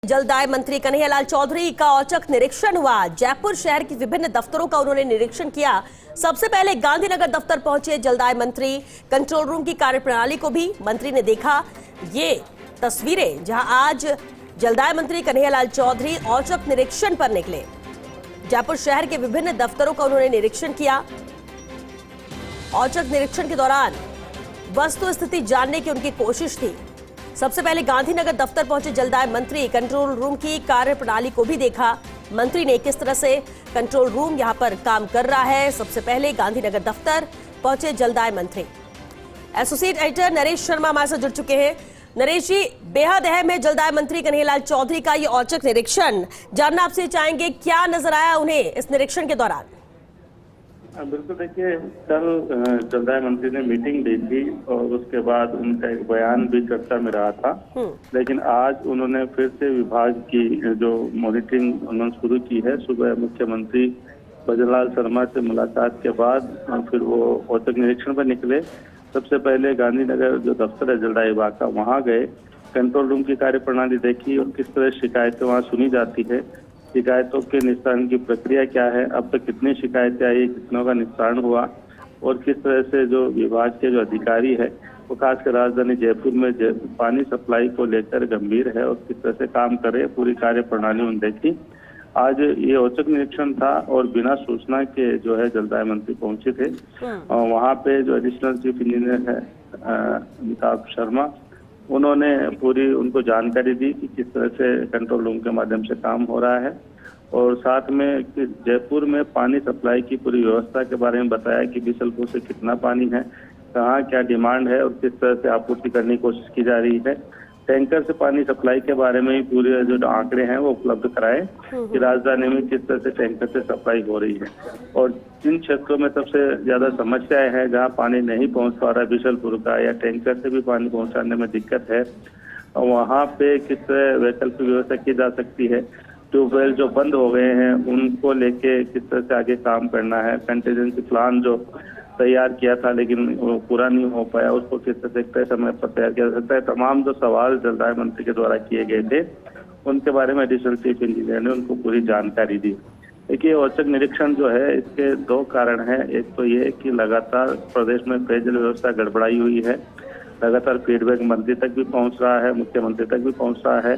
जलदाय मंत्री कन्हैयालाल चौधरी का औचक निरीक्षण हुआ। जयपुर शहर के विभिन्न दफ्तरों का उन्होंने निरीक्षण किया। सबसे पहले गांधीनगर दफ्तर पहुंचे जलदाय मंत्री। कंट्रोल रूम की कार्यप्रणाली को भी मंत्री ने देखा। ये तस्वीरें जहां आज जलदाय मंत्री कन्हैयालाल चौधरी औचक निरीक्षण पर निकले। जयपुर शहर के विभिन्न दफ्तरों का उन्होंने निरीक्षण किया। औचक निरीक्षण के दौरान वस्तु स्थिति जानने की उनकी कोशिश थी। सबसे पहले गांधीनगर दफ्तर पहुंचे जलदाय मंत्री। कंट्रोल रूम की कार्यप्रणाली को भी देखा मंत्री ने, किस तरह से कंट्रोल रूम यहां पर काम कर रहा है। सबसे पहले गांधीनगर दफ्तर पहुंचे जलदाय मंत्री। एसोसिएट एडिटर नरेश शर्मा हमारे साथ जुड़ चुके हैं। नरेश जी, बेहद अहम है जलदाय मंत्री कन्हैयालाल चौधरी का ये औचक निरीक्षण। जानना आपसे चाहेंगे क्या नजर आया उन्हें इस निरीक्षण के दौरान। बिल्कुल, देखिए कल जलदाय मंत्री ने मीटिंग ली थी और उसके बाद उनका एक बयान भी चर्चा में रहा था। लेकिन आज उन्होंने फिर से विभाग की जो मॉनिटरिंग उन्होंने शुरू की है। सुबह मुख्यमंत्री भजनलाल शर्मा से मुलाकात के बाद फिर वो औचक निरीक्षण पर निकले। सबसे पहले गांधीनगर जो दफ्तर है जलदाय विभाग का, वहाँ गए, कंट्रोल रूम की कार्यप्रणाली देखी और किस तरह शिकायतें वहाँ सुनी जाती है, शिकायतों के निस्तारण की प्रक्रिया क्या है, अब तक कितनी शिकायतें आई, कितनों का निस्तारण हुआ और किस तरह से जो विभाग के जो अधिकारी है वो खासकर राजधानी जयपुर में पानी सप्लाई को लेकर गंभीर है और किस तरह से काम करे, पूरी कार्य प्रणाली उन्होंने देखी। आज ये औचक निरीक्षण था और बिना सूचना के जो है जलदाय मंत्री पहुंचे थे। और वहाँ पे जो एडिशनल चीफ इंजीनियर है अमिताभ शर्मा, उन्होंने पूरी उनको जानकारी दी कि किस तरह से कंट्रोल रूम के माध्यम से काम हो रहा है और साथ में जयपुर में पानी सप्लाई की पूरी व्यवस्था के बारे में बताया कि बिसलपुर से कितना पानी है, कहाँ क्या डिमांड है और किस तरह से आपूर्ति करने की कोशिश की जा रही है। टैंकर से पानी सप्लाई के बारे में पूरे जो आंकड़े हैं वो उपलब्ध कराए कि राजधानी में किस तरह से टैंकर से सप्लाई हो रही है और जिन क्षेत्रों में सबसे ज्यादा समस्याएं हैं, जहां पानी नहीं पहुंच पा रहा है बिशलपुर का या टैंकर से भी पानी पहुंचाने में दिक्कत है, वहां पे किस तरह वैकल्पिक व्यवस्था की जा सकती है। ट्यूबवेल जो बंद हो गए हैं उनको लेके किस तरह से आगे काम करना है। कंटीजेंसी प्लान जो तैयार किया था लेकिन वो पूरा नहीं हो पाया, उसको किस तरह से तय समय पर तैयार किया जा सकता है। तमाम जो सवाल जलदाय मंत्री के द्वारा किए गए थे उनके बारे में एडिशनल चीफ इंजीनियर ने उनको पूरी जानकारी दी। देखिए, औचक निरीक्षण जो है इसके दो कारण हैं। एक तो ये कि लगातार प्रदेश में पेयजल व्यवस्था गड़बड़ाई हुई है, लगातार फीडबैक मंत्री तक भी पहुंच रहा है, मुख्यमंत्री तक भी पहुंच रहा है।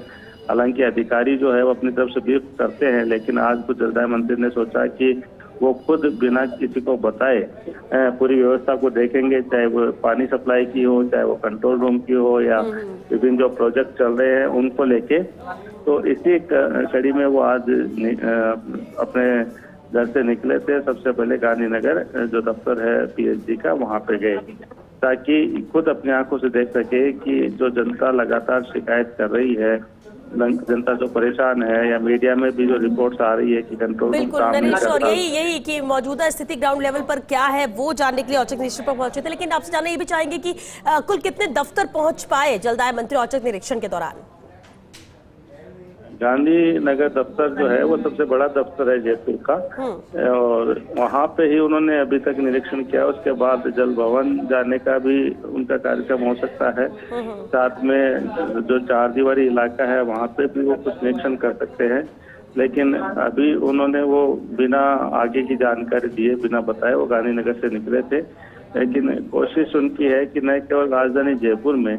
हालांकि अधिकारी जो है वो अपनी तरफ से ब्रीफ करते हैं, लेकिन आज कुछ जलदाय मंत्री ने सोचा कि वो खुद बिना किसी को बताए पूरी व्यवस्था को देखेंगे, चाहे वो पानी सप्लाई की हो, चाहे वो कंट्रोल रूम की हो या विभिन्न जो प्रोजेक्ट चल रहे हैं उनको लेके। तो इसी कड़ी में वो आज अपने घर से निकले थे। सबसे पहले गांधीनगर जो दफ्तर है पीएचडी का, वहाँ पे गए ताकि खुद अपनी आंखों से देख सके कि जो जनता लगातार शिकायत कर रही है, जनता जो परेशान है या मीडिया में भी जो रिपोर्ट्स आ रही है कि कंट्रोल रूम काम नहीं करता। और यही कि मौजूदा स्थिति ग्राउंड लेवल पर क्या है वो जानने के लिए औचक निरीक्षण पर पहुंचे थे। लेकिन आपसे जानना ये भी चाहेंगे कि कुल कितने दफ्तर पहुंच पाए जलदाय मंत्री औचक निरीक्षण के दौरान। गांधीनगर दफ्तर जो है वो सबसे बड़ा दफ्तर है जयपुर का और वहाँ पे ही उन्होंने अभी तक निरीक्षण किया। उसके बाद जल भवन जाने का भी उनका कार्यक्रम हो सकता है। साथ में जो चार दीवारी इलाका है वहाँ पे भी वो कुछ निरीक्षण कर सकते हैं, लेकिन अभी उन्होंने वो बिना आगे की जानकारी दिए, बिना बताए वो गांधीनगर से निकले थे। लेकिन कोशिश उनकी है कि न केवल राजधानी जयपुर में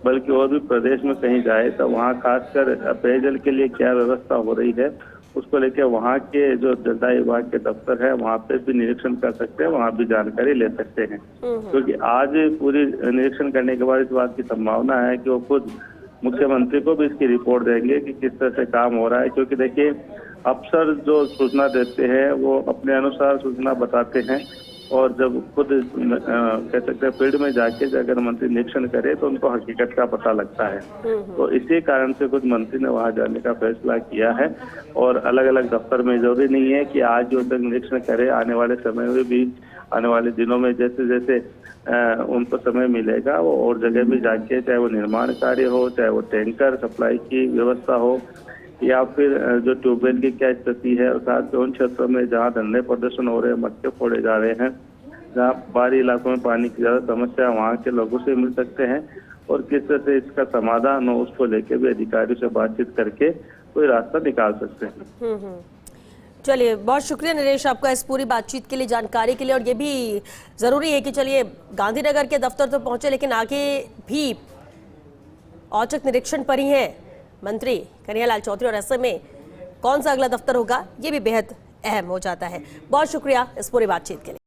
बल्कि और भी प्रदेश में कहीं जाए तो वहाँ खासकर पेयजल के लिए क्या व्यवस्था हो रही है उसको लेकर वहाँ के जो जलदाय विभाग के दफ्तर है वहाँ पे भी निरीक्षण कर सकते हैं, वहाँ भी जानकारी ले सकते हैं। क्योंकि आज पूरी निरीक्षण करने के बाद इस बात की संभावना है कि वो खुद मुख्यमंत्री को भी इसकी रिपोर्ट देंगे कि किस तरह से काम हो रहा है। क्योंकि देखिए, अफसर जो सूचना देते हैं वो अपने अनुसार सूचना बताते हैं और जब खुद कह सकते हैं फील्ड में जाके अगर मंत्री निरीक्षण करे तो उनको हकीकत का पता लगता है। तो इसी कारण से खुद मंत्री ने वहां जाने का फैसला किया है और अलग अलग दफ्तर में जरूरी नहीं है कि आज जो तक निरीक्षण करे, आने वाले समय में भी, आने वाले दिनों में जैसे जैसे उनको समय मिलेगा वो और जगह भी जाके, चाहे वो निर्माण कार्य हो, चाहे वो टैंकर सप्लाई की व्यवस्था हो या फिर जो ट्यूबवेल की क्या स्थिति है और साथ में उन क्षेत्रों में जहाँ धरने प्रदर्शन हो रहे हैं, मटके फोड़े जा रहे हैं, जहाँ बाहरी इलाकों में पानी की ज्यादा समस्या, वहाँ के लोगों से मिल सकते हैं और किस तरह से इसका समाधान हो उसको लेके भी अधिकारियों से बातचीत करके कोई रास्ता निकाल सकते हैं। चलिए, बहुत शुक्रिया नरेश आपका इस पूरी बातचीत के लिए, जानकारी के लिए। और ये भी जरूरी है कि चलिए गांधीनगर के दफ्तर तो पहुंचे, लेकिन आगे भी औचक निरीक्षण पर ही है मंत्री कन्हैयालाल चौधरी, और ऐसे में कौन सा अगला दफ्तर होगा ये भी बेहद अहम हो जाता है। बहुत शुक्रिया इस पूरी बातचीत के लिए।